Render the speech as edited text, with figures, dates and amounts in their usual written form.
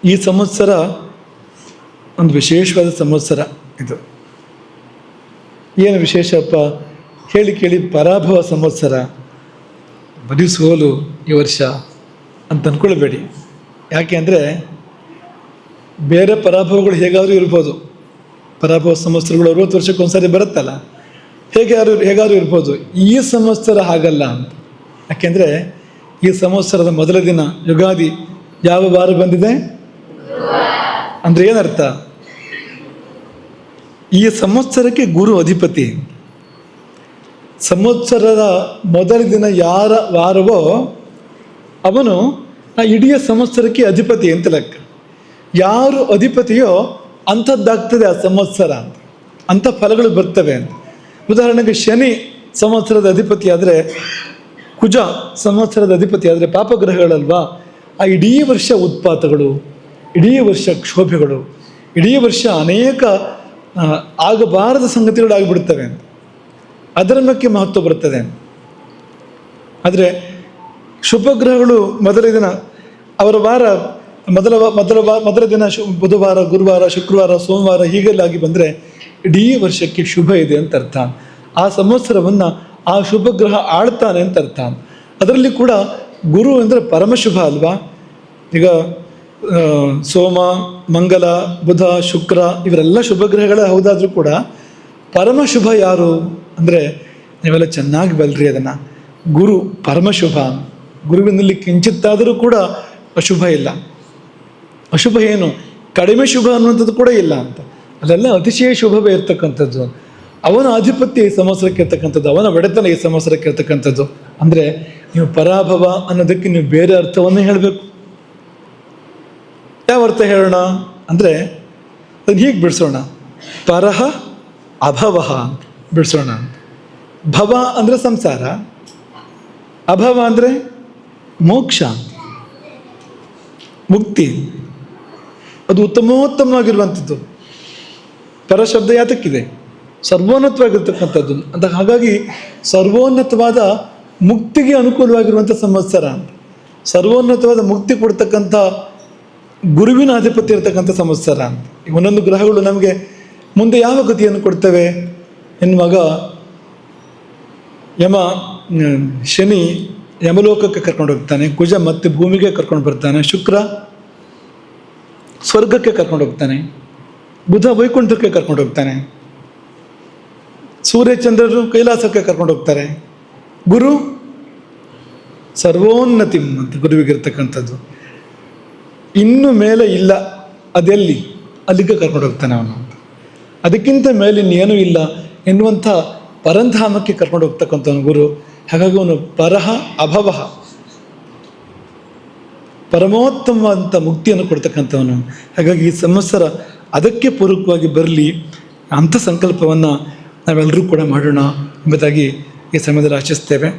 ಈ ಸಂವತ್ಸರ ಒಂದು ವಿಶೇಷವಾದ ಸಂವತ್ಸರ ಇದು. ಏನು ವಿಶೇಷಪ್ಪ ಹೇಳಿ ಕೇಳಿ, ಪರಾಭವ ಸಂವತ್ಸರ, ಬರೀ ಸೋಲು ಈ ವರ್ಷ ಅಂತ ಅಂದ್ಕೊಳ್ಬೇಡಿ. ಯಾಕೆ ಅಂದರೆ ಬೇರೆ ಪರಾಭವಗಳು ಹೇಗಾದರೂ ಇರ್ಬೋದು, ಪರಾಭವ ಸಂವತ್ಸರಗಳು 60 ವರ್ಷಕ್ಕೊಂದ್ಸರಿ ಬರುತ್ತಲ್ಲ, ಹೇಗಾದರೂ ಇರ್ಬೋದು. ಈ ಸಂವತ್ಸರ ಹಾಗಲ್ಲ ಅಂತ. ಯಾಕೆಂದರೆ ಈ ಸಂವತ್ಸರದ ಮೊದಲ ದಿನ ಯುಗಾದಿ ಯಾವ ವಾರ ಬಂದಿದೆ ಅಂದರೆ ಏನರ್ಥ? ಈ ಸಂವತ್ಸರಕ್ಕೆ ಗುರು ಅಧಿಪತಿ. ಸಂವತ್ಸರದ ಮೊದಲ ದಿನ ಯಾರ ವಾರವೋ ಅವನು ಆ ಇಡೀ ಸಂವತ್ಸರಕ್ಕೆ ಅಧಿಪತಿ ಅಂತ ಲೆಕ್ಕ. ಯಾರು ಅಧಿಪತಿಯೋ ಅಂಥದ್ದಾಗ್ತದೆ ಆ ಸಂವತ್ಸರ ಅಂತ, ಅಂಥ ಫಲಗಳು ಬರ್ತವೆ ಅಂತ. ಉದಾಹರಣೆಗೆ ಶನಿ ಸಂವತ್ಸರದ ಅಧಿಪತಿ ಆದರೆ, ಕುಜ ಸಂವತ್ಸರದ ಅಧಿಪತಿ ಆದರೆ ಪಾಪಗ್ರಹಗಳಲ್ವಾ, ಆ ಇಡೀ ವರ್ಷ ಉತ್ಪಾತಗಳು, ಇಡೀ ವರ್ಷ ಕ್ಷೋಭೆಗಳು, ಇಡೀ ವರ್ಷ ಅನೇಕ ಆಗಬಾರದ ಸಂಗತಿಗಳು ಆಗಿಬಿಡ್ತವೆ ಅಂತ, ಅದರ ಬಗ್ಗೆ ಮಹತ್ವ ಬರ್ತದೆ. ಆದರೆ ಶುಭಗ್ರಹಗಳು ಮೊದಲ ದಿನ ಅವರ ವಾರ ಮೊದಲ ದಿನ ಬುಧವಾರ, ಗುರುವಾರ, ಶುಕ್ರವಾರ, ಸೋಮವಾರ ಹೀಗೆಲ್ಲಾಗಿ ಬಂದರೆ ಇಡೀ ವರ್ಷಕ್ಕೆ ಶುಭ ಇದೆ ಅಂತ ಅರ್ಥ. ಆ ಸಂವತ್ಸರವನ್ನು ಆ ಶುಭಗ್ರಹ ಆಳ್ತಾನೆ ಅಂತ ಅರ್ಥ. ಅದರಲ್ಲಿ ಕೂಡ ಗುರು ಅಂದರೆ ಪರಮಶುಭ ಅಲ್ವಾ. ಈಗ ಸೋಮ, ಮಂಗಲ, ಬುಧ, ಶುಕ್ರ ಇವರೆಲ್ಲ ಶುಭಗ್ರಹಗಳೇ ಹೌದಾದರೂ ಕೂಡ ಪರಮಶುಭ ಯಾರು ಅಂದರೆ ನೀವೆಲ್ಲ ಚೆನ್ನಾಗಿ ಬಲ್ರಿ ಅದನ್ನು. ಗುರು ಪರಮಶುಭ. ಗುರುವಿನಲ್ಲಿ ಕಿಂಚಿತ್ತಾದರೂ ಕೂಡ ಅಶುಭ ಇಲ್ಲ. ಅಶುಭ ಏನು, ಕಡಿಮೆ ಶುಭ ಅನ್ನುವಂಥದ್ದು ಕೂಡ ಇಲ್ಲ ಅಂತ. ಅಲ್ಲೆಲ್ಲ ಅತಿಶಯ ಶುಭವೇ ಇರ್ತಕ್ಕಂಥದ್ದು. ಅವನ ಆಧಿಪತ್ಯ ಈ ಸಂವತ್ಸರಕ್ಕೆ ಇರ್ತಕ್ಕಂಥದ್ದು, ಅವನ ಒಡೆತನ ಈ ಸಂವತ್ಸರಕ್ಕೆ ಇರ್ತಕ್ಕಂಥದ್ದು. ಅಂದರೆ ನೀವು ಪರಾಭವ ಅನ್ನೋದಕ್ಕೆ ನೀವು ಬೇರೆ ಅರ್ಥವನ್ನೇ ಹೇಳಬೇಕು. ಯಾವ ಅರ್ಥ ಹೇಳೋಣ ಅಂದರೆ ಅದನ್ನು ಹೀಗೆ ಬಿಡಿಸೋಣ, ಪರಹ ಅಭವ ಬಿಡಿಸೋಣ. ಭವ ಅಂದರೆ ಸಂಸಾರ, ಅಭವ ಅಂದರೆ ಮೋಕ್ಷ, ಮುಕ್ತಿ. ಅದು ಉತ್ತಮೋತ್ತಮವಾಗಿರುವಂಥದ್ದು. ಪರಶಬ್ದ ಯಾತಕ್ಕಿದೆ? ಸರ್ವೋನ್ನತವಾಗಿರ್ತಕ್ಕಂಥದ್ದು ಅಂತ. ಹಾಗಾಗಿ ಸರ್ವೋನ್ನತವಾದ ಮುಕ್ತಿಗೆ ಅನುಕೂಲವಾಗಿರುವಂಥ ಸಂವತ್ಸರ, ಸರ್ವೋನ್ನತವಾದ ಮುಕ್ತಿ ಕೊಡ್ತಕ್ಕಂಥ ಗುರುವಿನ ಅಧಿಪತಿ ಇರತಕ್ಕಂಥ ಸಂವತ್ಸರ. ಒಂದೊಂದು ಗ್ರಹಗಳು ನಮಗೆ ಮುಂದೆ ಯಾವ ಗತಿಯನ್ನು ಕೊಡ್ತವೆ ಎನ್ನುವಾಗ, ಶನಿ ಯಮಲೋಕಕ್ಕೆ ಕರ್ಕೊಂಡು ಹೋಗ್ತಾನೆ, ಕುಜ ಮತ್ತೆ ಭೂಮಿಗೆ ಕರ್ಕೊಂಡು ಬರ್ತಾನೆ, ಶುಕ್ರ ಸ್ವರ್ಗಕ್ಕೆ ಕರ್ಕೊಂಡು ಹೋಗ್ತಾನೆ, ಬುಧ ವೈಕುಂಠಕ್ಕೆ ಕರ್ಕೊಂಡು ಹೋಗ್ತಾನೆ, ಸೂರ್ಯಚಂದ್ರರು ಕೈಲಾಸಕ್ಕೆ ಕರ್ಕೊಂಡು ಹೋಗ್ತಾರೆ, ಗುರು ಸರ್ವೋನ್ನತಿ ಅಂತ ಗುರುವಿಗಿರ್ತಕ್ಕಂಥದ್ದು. ಇನ್ನು ಮೇಲೆ ಇಲ್ಲ, ಅದೆಲ್ಲಿ ಅಲ್ಲಿಗೆ ಕರ್ಕೊಂಡು ಹೋಗ್ತಾನೆ ಅವನು. ಅದಕ್ಕಿಂತ ಮೇಲೆ ಇನ್ನೇನೂ ಇಲ್ಲ ಎನ್ನುವಂಥ ಪರಂಧಾಮಕ್ಕೆ ಕರ್ಕೊಂಡು ಹೋಗ್ತಕ್ಕಂಥವನು ಗುರು. ಹಾಗಾಗಿ ಅವನು ಪರಹ ಅಭವ, ಪರಮೋತ್ತಮವಾದಂಥ ಮುಕ್ತಿಯನ್ನು ಕೊಡ್ತಕ್ಕಂಥವನು. ಹಾಗಾಗಿ ಈ ಸಂವತ್ಸರ ಅದಕ್ಕೆ ಪೂರಕವಾಗಿ ಬರಲಿ ಅಂಥ ಸಂಕಲ್ಪವನ್ನು ನಾವೆಲ್ಲರೂ ಕೂಡ ಮಾಡೋಣ ಎಂಬುದಾಗಿ ಈ ಸಮಯದಲ್ಲಿ ಆಶಿಸ್ತೇವೆ.